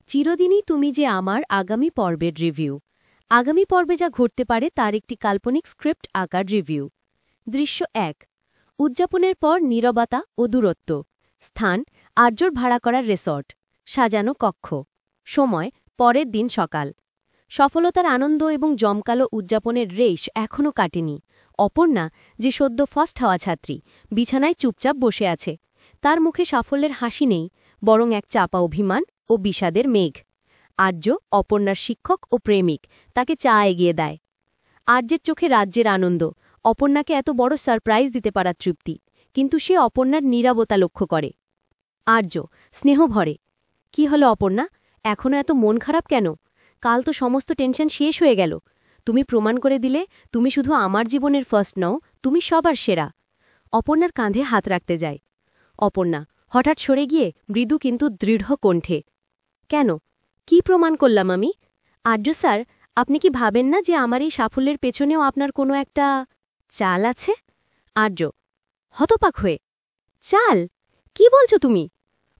চিরদিনই তুমি যে আমার আগামী পর্বের রিভিউ। আগামী পর্বে যা ঘটতে পারে তার একটি কাল্পনিক স্ক্রিপ্ট আকার রিভিউ। দৃশ্য ১। উদযাপনের পর নীরবতা ও দূরত্ব। স্থান আর্যর ভাড়া করা রিসর্ট। সাজানো কক্ষ। সময় পরের দিন সকাল। সফলতার আনন্দ এবং জমকালো উদযাপনের রেশ এখনও কাটেনি। অপর্ণা, যে সদ্য ফার্স্ট হওয়া ছাত্রী, বিছানায় চুপচাপ বসে আছে। তার মুখে সাফল্যের হাসি নেই, বরং এক চাপা অভিমান ও বিষাদের মেঘ। আর্য, অপর্ণার শিক্ষক ও প্রেমিক, তাকে চা এগিয়ে দেয়। আর্যের চোখে রাজ্যের আনন্দ, অপর্ণাকে এত বড় সারপ্রাইজ দিতে পারার তৃপ্তি, কিন্তু সে অপর্ণার নীরবতা লক্ষ্য করে। আর্য স্নেহ ভরে, কি হলো অপর্ণা, এখনও এত মন খারাপ কেন? কাল তো সমস্ত টেনশন শেষ হয়ে গেল। তুমি প্রমাণ করে দিলে তুমি শুধু আমার জীবনের ফার্স্ট নও, তুমি সবার সেরা। অপর্ণার কাঁধে হাত রাখতে যায়। অপর্ণা হঠাৎ সরে গিয়ে মৃদু কিন্তু দৃঢ় কণ্ঠে, কেন, কি প্রমাণ করলাম আমি? আর্য স্যার, আপনি কি ভাবেন না যে আমার এই সাফল্যের পেছনেও আপনার কোনো একটা চাল আছে? আর্য হতপাক হয়ে, চাল? কি বলছো তুমি?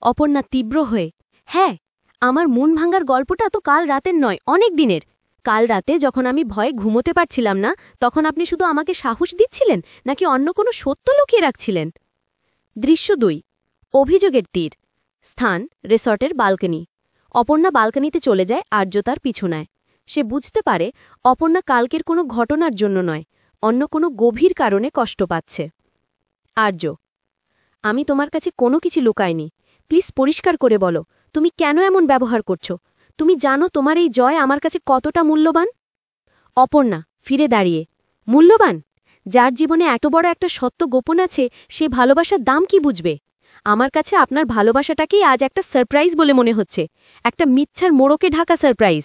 অপর্ণা তীব্র হয়ে, হ্যাঁ, আমার মন ভাঙার গল্পটা তো কাল রাতের নয়, অনেক দিনের। কাল রাতে যখন আমি ভয়ে ঘুমোতে পারছিলাম না, তখন আপনি শুধু আমাকে সাহস দিচ্ছিলেন, নাকি অন্য কোনো সত্য লুকিয়ে রাখছিলেন? দৃশ্য ২। অভিযোগের তীর। স্থান রিসর্টের বালকনি। অপর্ণা বালকনিতে চলে যায়, আর্য তার পিছু নেয়। সে বুঝতে পারে অপর্ণা কালকের কোনো ঘটনার জন্য নয়, অন্য কোনো গভীর কারণে কষ্ট পাচ্ছে। আর্য, আমি তোমার কাছে কোনো কিছু লুকাইনি। প্লিজ পরিষ্কার করে বলো, তুমি কেন এমন ব্যবহার করছো? তুমি জানো তোমার এই জয় আমার কাছে কতটা মূল্যবান? অপর্ণা ফিরে দাঁড়িয়ে, মূল্যবান? যার জীবনে এত বড় একটা সত্য গোপন আছে, সে ভালোবাসার দাম কি বুঝবে? আমার কাছে আপনার ভালোবাসাটাকেই আজ একটা সারপ্রাইজ বলে মনে হচ্ছে, একটা মিথ্যার মোড়কে ঢাকা সারপ্রাইজ।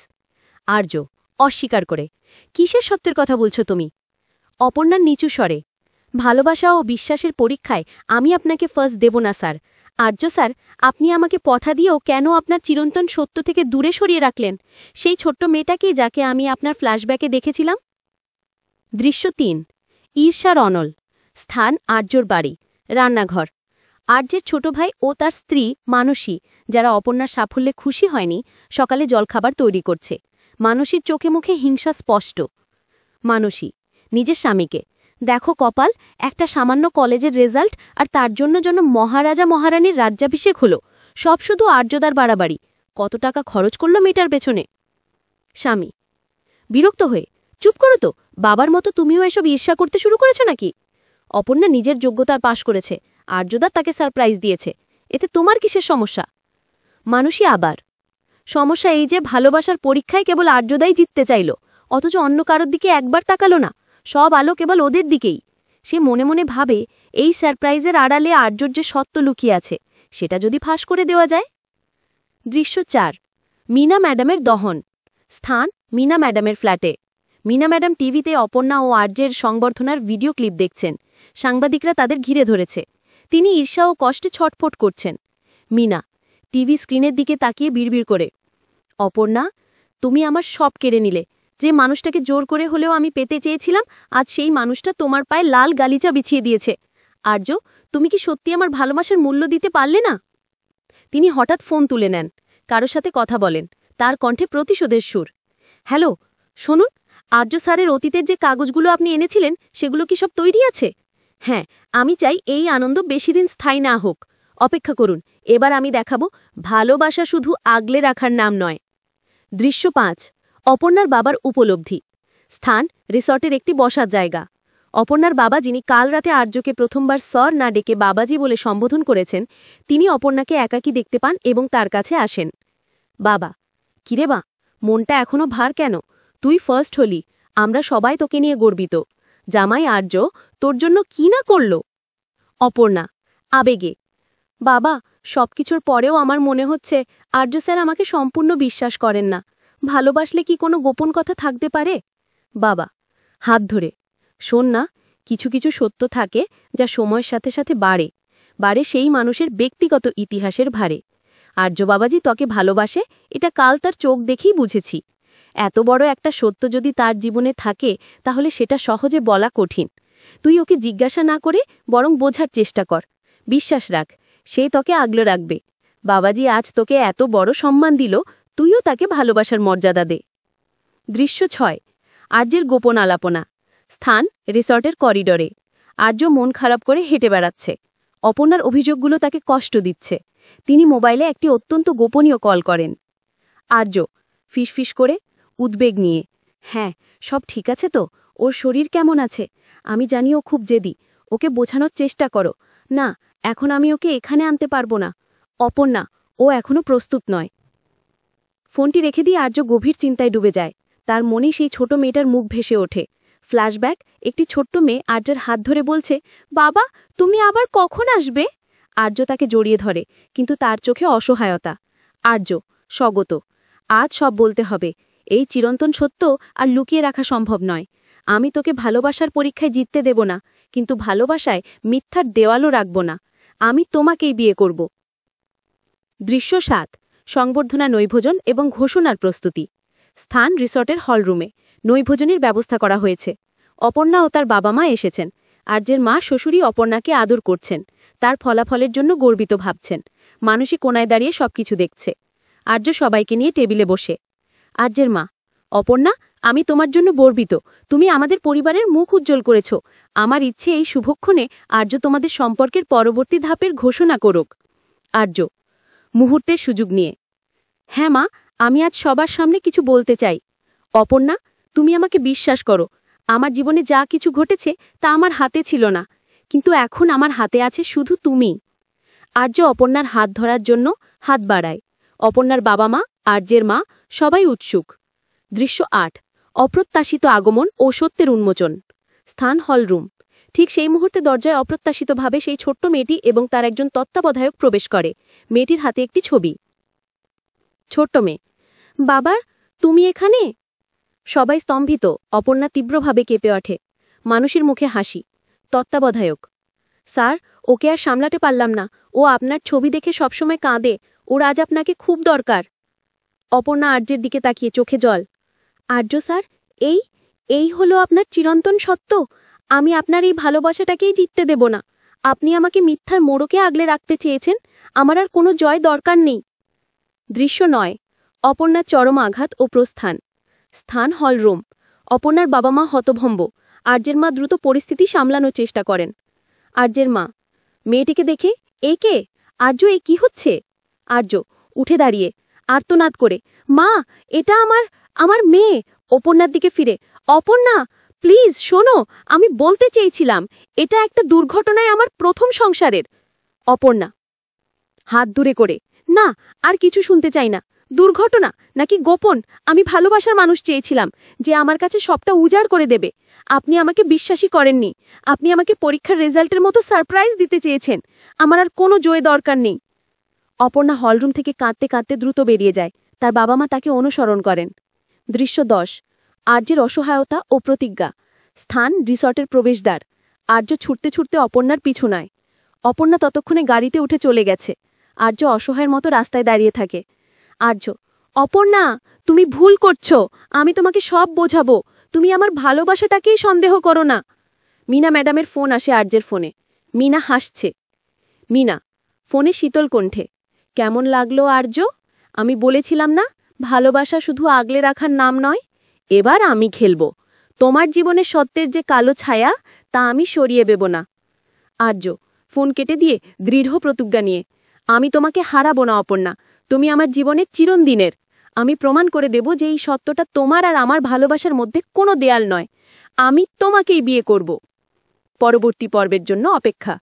আর্য অস্বীকার করে, কিসের সত্যের কথা বলছো তুমি? অপর্ণার নিচু স্বরে, ভালোবাসা ও বিশ্বাসের পরীক্ষায় আমি আপনাকে ফার্স্ট দেব না স্যার। আর্য স্যার, আপনি আমাকে পথা দিয়েও কেন আপনার চিরন্তন সত্য থেকে দূরে সরিয়ে রাখলেন? সেই ছোট্ট মেয়েটাকেই যাকে আমি আপনার ফ্ল্যাশব্যাকে দেখেছিলাম। দৃশ্য ৩। ঈর্ষার অনল। স্থান আর্যর বাড়ি, রান্নাঘর। আর্যের ছোট ভাই ও তার স্ত্রী মানসী, যারা অপর্ণার সাফল্যে খুশি হয়নি, সকালে জলখাবার তৈরি করছে। মানসীর চোখে মুখে হিংসা স্পষ্ট। মানসী নিজের স্বামীকে, দেখো কপাল, একটা সামান্য কলেজের রেজাল্ট, আর তার জন্য যেন মহারাজা মহারানীর রাজ্যাভিষেক হলো। সব শুধু আর্যদার বাড়াবাড়ি। কত টাকা খরচ করলো মেয়েটার পেছনে? স্বামী বিরক্ত হয়ে, চুপ করো তো, বাবার মতো তুমিও এসব ঈর্ষা করতে শুরু করেছ নাকি? অপর্ণা নিজের যোগ্যতা পাশ করেছে, আর্যদা তাকে সারপ্রাইজ দিয়েছে, এতে তোমার কিসের সমস্যা? মানুষই আবার, সমস্যা এই যে ভালোবাসার পরীক্ষায় কেবল আর্যদাই জিততে চাইল, অথচ অন্য কারোর দিকে একবার তাকালো না। সব আলো কেবল ওদের দিকেই। সে মনে মনে ভাবে, এই সারপ্রাইজের আড়ালে আর্যর যে সত্য লুকিয়ে আছে, সেটা যদি ফাঁস করে দেওয়া যায়। দৃশ্য ৪। মীনা ম্যাডামের দহন। স্থান মীনা ম্যাডামের ফ্ল্যাটে। মীনা ম্যাডাম টিভিতে অপর্ণা ও আর্যের সংবর্ধনার ভিডিও ক্লিপ দেখছেন। সাংবাদিকরা তাদের ঘিরে ধরেছে। তিনি ঈর্ষা ও কষ্টে ছটফট করছেন। মীনা টিভি স্ক্রিনের দিকে তাকিয়ে বিড়বিড় করে, অপর্ণা, তুমি আমার সব কেড়ে নিলে। যে মানুষটাকে জোর করে হলেও আমি পেতে চেয়েছিলাম, আজ সেই মানুষটা তোমার পায়ে লাল গালিচা বিছিয়ে দিয়েছে। আর্য, তুমি কি সত্যি আমার ভালোবাসার মূল্য দিতে পারলে না? তিনি হঠাৎ ফোন তুলে নেন, কারো সাথে কথা বলেন, তার কণ্ঠে প্রতিশোধের সুর। হ্যালো, শুনুন, আর্য স্যারের অতীতের যে কাগজগুলো আপনি এনেছিলেন, সেগুলো কি সব তৈরি আছে? হ্যাঁ, আমি চাই এই আনন্দ বেশি দিন স্থায়ী না হোক। অপেক্ষা করুন, এবার আমি দেখাবো ভালোবাসা শুধু আগলে রাখার নাম নয়। দৃশ্য ৫। অপর্ণার বাবার উপলব্ধি। স্থান রিসর্টের একটি বসার জায়গা। অপর্ণার বাবা, যিনি কাল রাতে আর্যকে প্রথমবার স্যার না ডেকে বাবাজি বলে সম্বোধন করেছেন, তিনি অপর্ণাকে একাকী দেখতে পান এবং তার কাছে আসেন। বাবা, কিরে বা, মনটা এখনো ভার কেন? তুই ফার্স্ট হলি, আমরা সবাই তোকে নিয়ে গর্বিত। জামাই আর্য তোর জন্য কি না করল? অপর্ণা আবেগে, বাবা, সবকিছুর পরেও আমার মনে হচ্ছে আর্য স্যার আমাকে সম্পূর্ণ বিশ্বাস করেন না। ভালোবাসলে কি কোনো গোপন কথা থাকতে পারে? বাবা হাত ধরে, শোন না, কিছু কিছু সত্য থাকে যা সময়ের সাথে সাথে বাড়ে বাড়ে সেই মানুষের ব্যক্তিগত ইতিহাসের ভারে। আর্য বাবাজি তোকে ভালোবাসে, এটা কাল তার চোখ দেখেই বুঝেছি। এত বড় একটা সত্য যদি তার জীবনে থাকে, তাহলে সেটা সহজে বলা কঠিন। তুই ওকে জিজ্ঞাসা না করে বরং বোঝার চেষ্টা কর। বিশ্বাস রাখ, সে তোকে আগলে রাখবে। বাবাজি আজ তোকে এত বড় সম্মান দিল, তুইও তাকে ভালোবাসার মর্যাদা দে। দৃশ্য 6 আর্যের গোপন আলাপনা। স্থান রিসর্টের করিডোরে। আর্য মন খারাপ করে হেঁটে বেড়াচ্ছে। অপর্ণার অভিযোগগুলো তাকে কষ্ট দিচ্ছে। তিনি মোবাইলে একটি অত্যন্ত গোপনীয় কল করেন। আর্য ফিসফিস করে উদ্বেগ নিয়ে, হ্যাঁ সব ঠিক আছে তো? ওর শরীর কেমন আছে? আমি জানি ও খুব জেদি। ওকে বোঝানোর চেষ্টা করো। না, এখন আমি ওকে এখানে আনতে পারবো না। অপর্ণা, ও এখনো প্রস্তুত নয়। ফোনটি রেখে দিয়ে আর্য গভীর চিন্তায় ডুবে যায়। তার মনে সেই ছোট মেয়েটার মুখ ভেসে ওঠে। ফ্ল্যাশব্যাক, একটি ছোট্ট মেয়ে আর্যের হাত ধরে বলছে, বাবা তুমি আবার কখন আসবে? আর্য তাকে জড়িয়ে ধরে, কিন্তু তার চোখে অসহায়তা। আর্য স্বগত, আজ সব বলতে হবে। এই চিরন্তন সত্য আর লুকিয়ে রাখা সম্ভব নয়। আমি তোকে ভালোবাসার পরীক্ষায় জিততে দেব না, কিন্তু ভালোবাসায় মিথ্যার দেওয়ালও রাখব না। আমি তোমাকেই বিয়ে করব। দৃশ্য 7 সংবর্ধনা নৈভোজন এবং ঘোষণার প্রস্তুতি। স্থান রিসর্টের হলরুমে। নৈভোজনের ব্যবস্থা করা হয়েছে। অপর্ণা ও তার বাবা মা এসেছেন। আর্যের মা শ্বশুরই অপর্ণাকে আদর করছেন। তার ফলাফলের জন্য গর্বিত ভাবছেন। মানুষই কোনায় দাঁড়িয়ে সবকিছু দেখছে। আর্য সবাইকে নিয়ে টেবিলে বসে। আর্যের মা, অপর্ণা, আমি তোমার জন্য গর্বিত। তুমি আমাদের পরিবারের মুখ উজ্জ্বল করেছ। আমার ইচ্ছে এই শুভক্ষণে আর্য তোমাদের সম্পর্কের পরবর্তী ধাপের ঘোষণা করুক। আর্য মুহূর্তের সুযোগ নিয়ে, হ্যাঁ মা, আমি আজ সবার সামনে কিছু বলতে চাই। অপর্ণা, তুমি আমাকে বিশ্বাস করো। আমার জীবনে যা কিছু ঘটেছে তা আমার হাতে ছিল না, কিন্তু এখন আমার হাতে আছে শুধু তুমি। আর্য অপর্ণার হাত ধরার জন্য হাত বাড়ায়। অপর্ণার বাবা মা, আর্যের মা, সবাই উৎসুক। দৃশ্য 8 অপ্রত্যাশিত আগমন ও সত্যের উন্মোচন। স্থান হলরুম। ঠিক সেই মুহূর্তে দরজায় অপ্রত্যাশিতভাবে সেই ছোট্ট মেয়েটি এবং তার একজন তত্ত্বাবধায়ক প্রবেশ করে। মেয়েটির হাতে একটি ছবি। ছোট্ট মেয়ে, বাবা তুমি এখানে? সবাই স্তম্ভিত। অপর্ণা তীব্রভাবে কেঁপে ওঠে। মানুষের মুখে হাসি। তত্ত্বাবধায়ক, স্যার, ওকে আর সামলাতে পারলাম না। ও আপনার ছবি দেখে সবসময় কাঁদে। ওর আজ আপনাকে খুব দরকার। অপর্ণা আর্যের দিকে তাকিয়ে চোখে জল। আর্য স্যার, এই হলো আপনার চিরন্তন সত্য। আমি আপনার এই ভালোবাসাটাকেই জিততে দেব না। আপনি আমাকে মিথ্যার মোড়কে আগলে রাখতে চেয়েছেন। আমার আর কোনো জয় দরকার নেই। দৃশ্য 9 অপর্ণার চরম আঘাত ও প্রস্থান। স্থান হলরুম। অপর্ণার বাবা মা হতভম্ব। আর্যের মা দ্রুত পরিস্থিতি সামলানোর চেষ্টা করেন। আর্যের মা, মেয়েটিকে দেখে, এ কে? আর্য, এ কি হচ্ছে? আর্য উঠে দাঁড়িয়ে আর্তনাদ করে, মা, এটা আমার মেয়ে। অপর্ণার দিকে ফিরে, অপর্ণা প্লিজ শোনো, আমি বলতে চেয়েছিলাম, এটা একটা দুর্ঘটনায় আমার প্রথম সংসারের। অপর্ণা হাত দূরে করে, না, আর কিছু শুনতে চাই না। দুর্ঘটনা নাকি গোপন? আমি ভালোবাসার মানুষ চেয়েছিলাম, যে আমার কাছে সবটা উজাড় করে দেবে। আপনি আমাকে বিশ্বাসই করেননি। আপনি আমাকে পরীক্ষার রেজাল্টের মতো সারপ্রাইজ দিতে চেয়েছেন। আমার আর কোনো জয় দরকার নেই। অপর্ণা হলরুম থেকে কাঁদতে কাঁদতে দ্রুত বেরিয়ে যায়। তার বাবা মা তাকে অনুসরণ করেন। দৃশ্য 10 আর্যের অসহায়তা ও প্রতিজ্ঞা। স্থান রিসর্টের প্রবেশদ্বার। আর্য ছুটতে ছুটতে অপর্ণার পিছু নেয়। অপর্ণা ততক্ষণে গাড়িতে উঠে চলে গেছে। আর্য অসহায়ের মতো রাস্তায় দাঁড়িয়ে থাকে। আর্য, অপর্ণা, তুমি ভুল করছো। আমি তোমাকে সব বোঝাবো। তুমি আমার ভালোবাসাটাকেই সন্দেহ করো না। মিনা ম্যাডামের ফোন আসে আর্যের ফোনে। মিনা হাসছে। মিনা ফোনে শীতল কণ্ঠে, কেমন লাগলো আর্য? আমি বলেছিলাম না, ভালোবাসা শুধু আগলে রাখার নাম নয়। এবার আমি খেলব। তোমার জীবনে সত্যের যে কালো ছায়া, তা আমি সরিয়ে দেব না। আর্য ফোন কেটে দিয়ে দৃঢ় প্রতিজ্ঞা নিয়ে, আমি তোমাকে হারাবো না অপর্ণা। তুমি আমার জীবনের চিরদিনের। আমি প্রমাণ করে দেব যে এই সত্যটা তোমার আর আমার ভালোবাসার মধ্যে কোনো দেয়াল নয়। আমি তোমাকেই বিয়ে করব। পরবর্তী পর্বের জন্য অপেক্ষা।